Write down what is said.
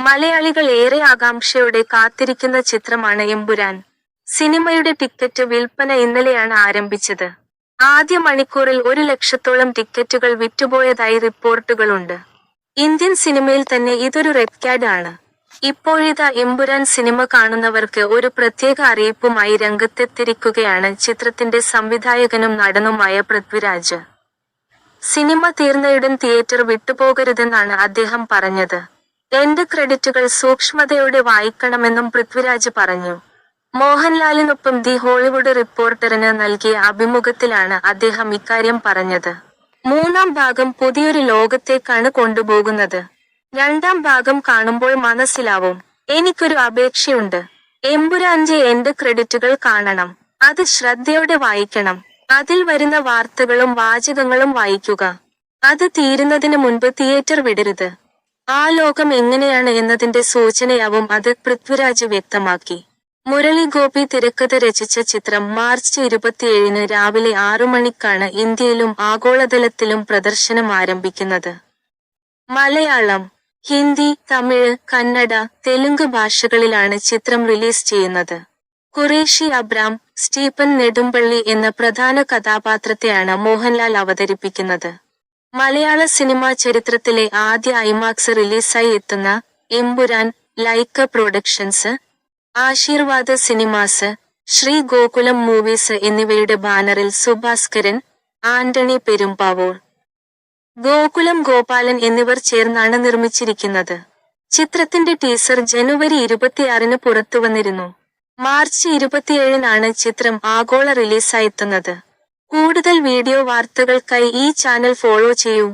മലയാളികൾ ഏറെ ആകാംക്ഷയോടെ കാത്തിരിക്കുന്ന ചിത്രമാണ് എമ്പുരാൻ. സിനിമയുടെ ടിക്കറ്റ് വിൽപ്പന ഇന്നലെയാണ് ആരംഭിച്ചത്. ആദ്യ മണിക്കൂറിൽ 1,00,000-ഓളം ടിക്കറ്റുകൾ വിറ്റുപോയതായി റിപ്പോർട്ടുകളുണ്ട്. ഇന്ത്യൻ സിനിമയിൽ തന്നെ ഇതൊരു റെക്കോർഡ് ആണ്. ഇപ്പോഴിതാ എമ്പുരാൻ സിനിമ കാണുന്നവർക്ക് ഒരു പ്രത്യേക അറിയിപ്പുമായി രംഗത്തെത്തിയിരിക്കുകയാണ് ചിത്രത്തിന്റെ സംവിധായകനും നടനുമായ പൃഥ്വിരാജ്. സിനിമ തീർന്നയുടൻ തിയേറ്റർ വിട്ടുപോകരുതെന്നാണ് അദ്ദേഹം പറഞ്ഞത്. എൻഡ് ക്രെഡിറ്റുകൾ സൂക്ഷ്മതയോടെ വായിക്കണമെന്നും പൃഥ്വിരാജ് പറഞ്ഞു. മോഹൻലാലിനൊപ്പം ദി ഹോളിവുഡ് റിപ്പോർട്ടറിന് നൽകിയ അഭിമുഖത്തിലാണ് അദ്ദേഹം ഇക്കാര്യം പറഞ്ഞത്. മൂന്നാം ഭാഗം പുതിയൊരു ലോകത്തേക്കാണ് കൊണ്ടുപോകുന്നത്. രണ്ടാം ഭാഗം കാണുമ്പോൾ മനസ്സിലാവും. എനിക്കൊരു അപേക്ഷയുണ്ട്. എമ്പുരാന്റെ എൻഡ് ക്രെഡിറ്റുകൾ കാണണം. അത് ശ്രദ്ധയോടെ വായിക്കണം. അതിൽ വരുന്ന വാർത്തകളും വാചകങ്ങളും വായിക്കുക. അത് തീരുന്നതിന് മുൻപ് തിയേറ്റർ വിടരുത്. ആ ലോകം എങ്ങനെയാണ് എന്നതിന്റെ സൂചനയാവും അത്, പൃഥ്വിരാജ് വ്യക്തമാക്കി. മുരളി ഗോപി തിരക്കഥ രചിച്ച ചിത്രം മാർച്ച് 27-ന് രാവിലെ 6 മണിക്കാണ് ഇന്ത്യയിലും ആഗോളതലത്തിലും പ്രദർശനം ആരംഭിക്കുന്നത്. മലയാളം, ഹിന്ദി, തമിഴ്, കന്നഡ, തെലുങ്ക് ഭാഷകളിലാണ് ചിത്രം റിലീസ് ചെയ്യുന്നത്. ഖുറേഷി അബ്രാം, സ്റ്റീഫൻ നെടുമ്പള്ളി എന്ന പ്രധാന കഥാപാത്രത്തെയാണ് മോഹൻലാൽ അവതരിപ്പിക്കുന്നത്. മലയാള സിനിമാ ചരിത്രത്തിലെ ആദ്യ ഐമാക്സ് റിലീസായി എത്തുന്ന Empuraan Lyca productions, Aashirvad cinemas, Sree Gokulam movies എന്നിവയുടെ ബാനറിൽ സുഭാസ്കരൻ, ആന്റണി പെരുമ്പാവൂർ, ഗോകുലം ഗോപാലൻ എന്നിവർ ചേർന്നാണ് നിർമ്മിച്ചിരിക്കുന്നത്. ചിത്രത്തിന്റെ ടീസർ ജനുവരി 26-ന് പുറത്തുവന്നിരുന്നു. മാർച്ച് 27-നാണ് ചിത്രം ആഗോള റിലീസായെത്തുന്നത്. കൂടുതൽ വീഡിയോ വാർത്തകൾക്കായി ഈ ചാനൽ ഫോളോ ചെയ്യൂ.